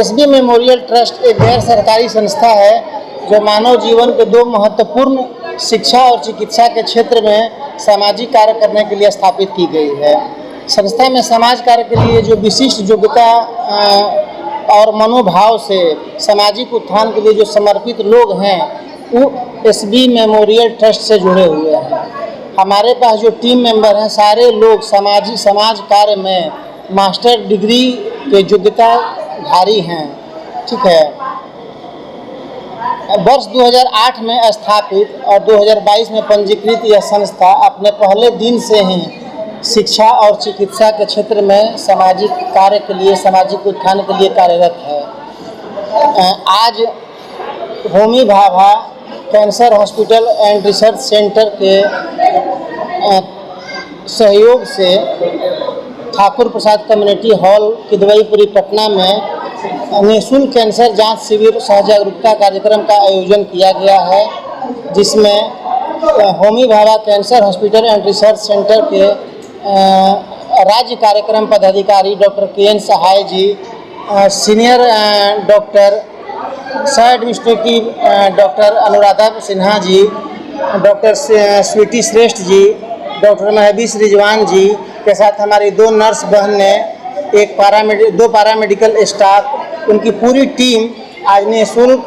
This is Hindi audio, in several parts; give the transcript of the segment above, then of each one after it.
एसबी मेमोरियल ट्रस्ट एक गैर सरकारी संस्था है जो मानव जीवन के दो महत्वपूर्ण शिक्षा और चिकित्सा के क्षेत्र में सामाजिक कार्य करने के लिए स्थापित की गई है। संस्था में समाज कार्य के लिए जो विशिष्ट योग्यता और मनोभाव से सामाजिक उत्थान के लिए जो समर्पित लोग हैं वो एसबी मेमोरियल ट्रस्ट से जुड़े हुए हैं। हमारे पास जो टीम मेंबर हैं सारे लोग समाज कार्य में मास्टर डिग्री के योग्यताधारी हैं। ठीक है। वर्ष 2008 में स्थापित और 2022 में पंजीकृत यह संस्था अपने पहले दिन से ही शिक्षा और चिकित्सा के क्षेत्र में सामाजिक कार्य के लिए, सामाजिक उत्थान के लिए कार्यरत है। आज Homi Bhabha cancer hospital and research centre के सहयोग से ठाकुर प्रसाद कम्युनिटी हॉल किदवईपुरी पटना में निःशुल्क कैंसर जांच शिविर सह जागरूकता कार्यक्रम का आयोजन किया गया है, जिसमें Homi Bhabha cancer hospital and research centre के राज्य कार्यक्रम पदाधिकारी डॉक्टर के.एन. सहाय जी, सीनियर डॉक्टर सह administrative doctor Anuradha Sinha ji, doctor Sweety श्रेष्ठ जी, डॉक्टर महबीस रिजवान जी के साथ हमारी दो नर्स बहन ने दो पैरामेडिकल स्टाफ, उनकी पूरी टीम आज निःशुल्क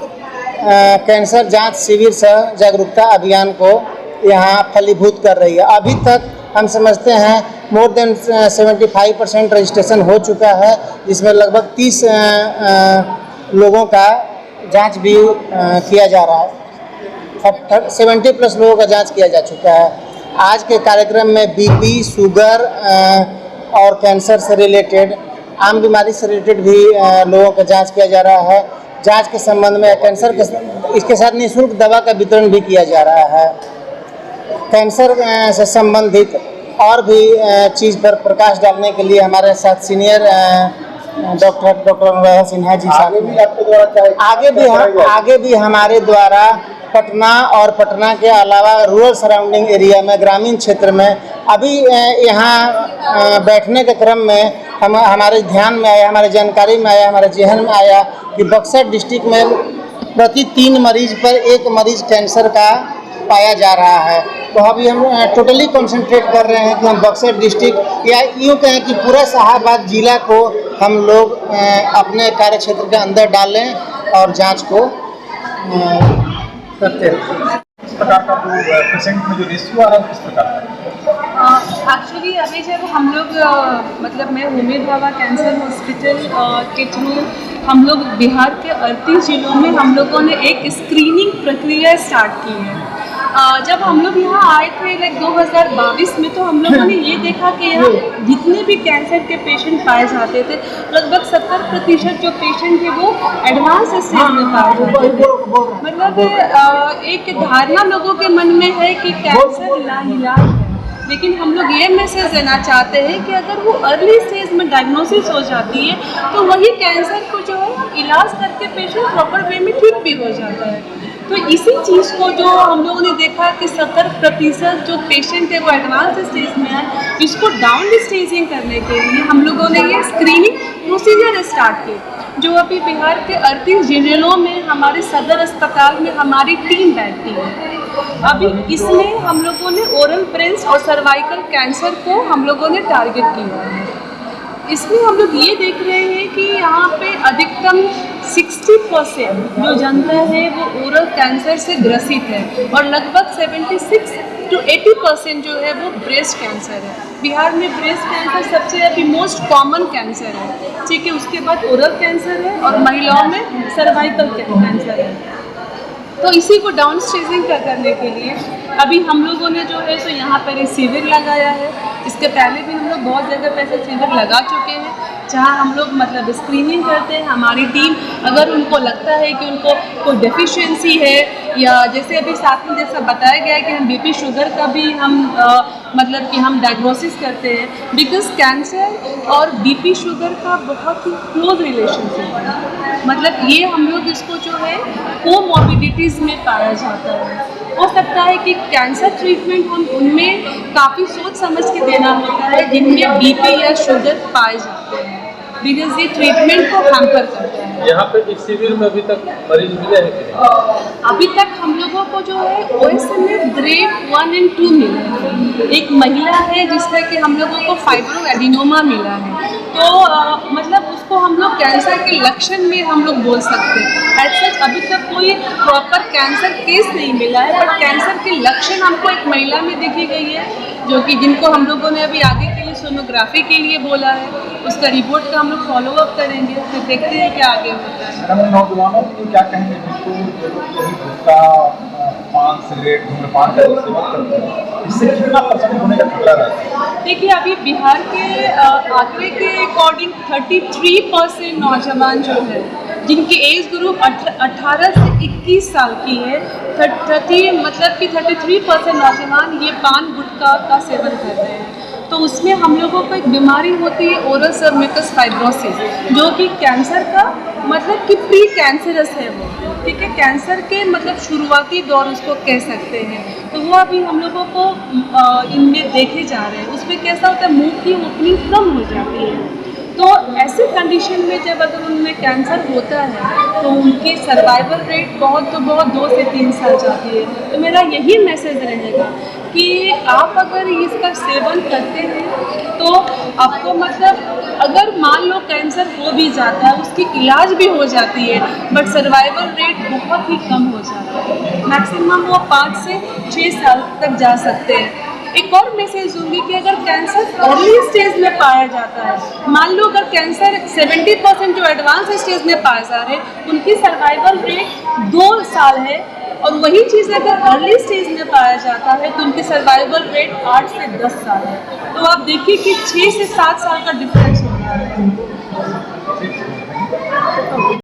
कैंसर जांच शिविर सह जागरूकता अभियान को यहाँ फलीभूत कर रही है। अभी तक हम समझते हैं मोर देन 75% रजिस्ट्रेशन हो चुका है, जिसमें लगभग 30 लोगों का जांच भी किया जा रहा है। 70+ लोगों का जांच किया जा चुका है। आज के कार्यक्रम में बीपी, शुगर और कैंसर से रिलेटेड, आम बीमारी से रिलेटेड भी लोगों का जांच किया जा रहा है। जांच के संबंध में कैंसर के इसके साथ निःशुल्क दवा का वितरण भी किया जा रहा है। कैंसर से संबंधित और भी चीज़ पर प्रकाश डालने के लिए हमारे साथ सीनियर डॉक्टर अनुराधा सिन्हा जी आगे भी हमारे द्वारा पटना और पटना के अलावा रूरल सराउंडिंग एरिया में, ग्रामीण क्षेत्र में अभी यहाँ बैठने के क्रम में हमारे ध्यान में आया, हमारे जानकारी में आया, हमारे जहन में आया कि बक्सर डिस्ट्रिक्ट में प्रति 3 मरीज पर 1 मरीज कैंसर का पाया जा रहा है। तो अभी हम टोटली कंसंट्रेट कर रहे हैं कि हम बक्सर डिस्ट्रिक्ट या यूँ कहें कि पूरा शाहाबाद जिला को हम लोग अपने कार्य क्षेत्र के अंदर डालें और जांच को करते हैं। इस प्रकार का जो पेशेंट में जो रेशियो आ रहा है किस प्रकार का? एक्चुअली अभी जब हम लोग मतलब मैं होमी भाभा कैंसर हॉस्पिटल के थ्रू हम लोग बिहार के 38 जिलों में हम लोगों ने एक स्क्रीनिंग प्रक्रिया स्टार्ट की है। जब हम लोग यहाँ आए थे लाइक 2022 में, तो हम लोगों ने ये देखा कि यहाँ जितने भी कैंसर के पेशेंट पाए जाते थे लगभग 70% जो पेशेंट थे वो एडवांस स्टेज में पाए जाते थे। मतलब एक धारणा लोगों के मन में है कि कैंसर लाइलाज है, लेकिन हम लोग ये मैसेज देना चाहते हैं कि अगर वो अर्ली स्टेज में डायग्नोसिस हो जाती है तो वही कैंसर को जो है इलाज करके पेशेंट प्रॉपर वे में ठीक भी हो जाता है। तो इसी चीज़ को जो हम लोगों ने देखा कि 70% जो पेशेंट है वो एडवांस स्टेज में है, इसको डाउन स्टेजिंग करने के लिए हम लोगों ने ये स्क्रीनिंग प्रोसीजर स्टार्ट की, जो अभी बिहार के 38 जिलों में हमारे सदर अस्पताल में हमारी टीम बैठती है। अभी इसमें हम लोगों ने ओरल ब्रेस्ट और सर्वाइकल कैंसर को हम लोगों ने टारगेट किया है। इसमें हम लोग ये देख रहे हैं कि यहाँ पे अधिकतम 60% जो जनता है वो ओरल कैंसर से ग्रसित है और लगभग 76 to 80% जो है वो ब्रेस्ट कैंसर है। बिहार में ब्रेस्ट कैंसर सबसे अभी मोस्ट कॉमन कैंसर है, ठीक है। उसके बाद ओरल कैंसर है और महिलाओं में सर्वाइकल कैंसर है। तो इसी को डाउन स्टेजिंग करने के लिए अभी हम लोगों ने जो है तो यहाँ पर एक शिविर लगाया है। इसके पहले भी हम लोग बहुत जगह पे ऐसे शिविर लगा चुके हैं जहाँ हम लोग मतलब स्क्रीनिंग करते हैं। हमारी टीम अगर उनको लगता है कि उनको कोई डेफिशिएंसी है या जैसे अभी साथ में जैसा बताया गया है कि हम बीपी शुगर का भी हम मतलब कि हम डायग्नोसिस करते हैं, बिकॉज कैंसर और बीपी शुगर का बहुत ही क्लोज रिलेशनशिप है। मतलब ये हम लोग इसको जो है कोमॉर्बिडिटीज़ में पाया जाता है। हो सकता है कि कैंसर ट्रीटमेंट हम उनमें काफ़ी सोच समझ के देना होता है जिनमें बीपी या शुगर पाए जाते हैं। बिकॉज ये ट्रीटमेंट को हैम्पर करता है। यहाँ पे इस शिविर में अभी तक मरीज मिले हैं कि नहीं? अभी तक हम लोगों को जो है OSMS ग्रेड 1 और 2 मिला है। एक महिला है जिसमें कि हम लोगों को फाइब्रो एडिनोमा मिला है, तो मतलब उसको हम लोग कैंसर के लक्षण में हम लोग बोल सकते हैं। एज सच अभी तक कोई प्रॉपर कैंसर केस नहीं मिला है, बट कैंसर के लक्षण हमको एक महिला में देखी गई है, जो कि जिनको हम लोगों ने अभी आगे के लिए सोनोग्राफी के लिए बोला है। उसका रिपोर्ट का हम लोग फॉलोअप करेंगे, फिर देखते हैं क्या आगे होता है। मैडम, नौजवानों को क्या कहेंगे जिनको यही गुटखा, पान, सिगरेट, धूम्रपान का सेवन करते हैं, इससे कितना % होने का खतरा रहता है? देखिए, अभी बिहार के आंकड़े के अकॉर्डिंग 33% नौजवान जो है जिनकी एज ग्रुप 18 से 21 साल की है, 33% नौजवान ये पान गुटखा का सेवन कर रहे हैं। तो उसमें हम लोगों को एक बीमारी होती है ओरल सबम्यूकस फाइब्रोसिस, जो कि कैंसर का मतलब कि प्री कैंसरस है वो, ठीक है, कैंसर के मतलब शुरुआती दौर उसको कह सकते हैं। तो वो अभी हम लोगों को इनमें देखे जा रहे हैं। उसमें कैसा होता है, मुंह की ओपनिंग कम हो जाती है। तो ऐसे कंडीशन में जब अगर उनमें कैंसर होता है तो उनकी सर्वाइवल रेट बहुत तो बहुत 2 से 3 साल जाती है। तो मेरा यही मैसेज रहेगा कि आप अगर इसका सेवन करते हैं तो आपको मतलब अगर मान लो कैंसर हो भी जाता है, उसकी इलाज भी हो जाती है, बट सर्वाइवल रेट बहुत ही कम हो जाता है। मैक्सिमम वो 5 से 6 साल तक जा सकते हैं। एक और मैसेज दूंगी कि अगर कैंसर अर्ली स्टेज में पाया जाता है, मान लो अगर कैंसर 70% जो एडवांस स्टेज में पाए जा रहे हैं, उनकी सर्वाइवल रेट 2 साल है, और वही चीज़ अगर अर्ली स्टेज में पाया जाता है तो उनकी सर्वाइवल रेट 8 से 10 साल है। तो आप देखिए कि 6 से 7 साल का डिफरेंस हो रहा है।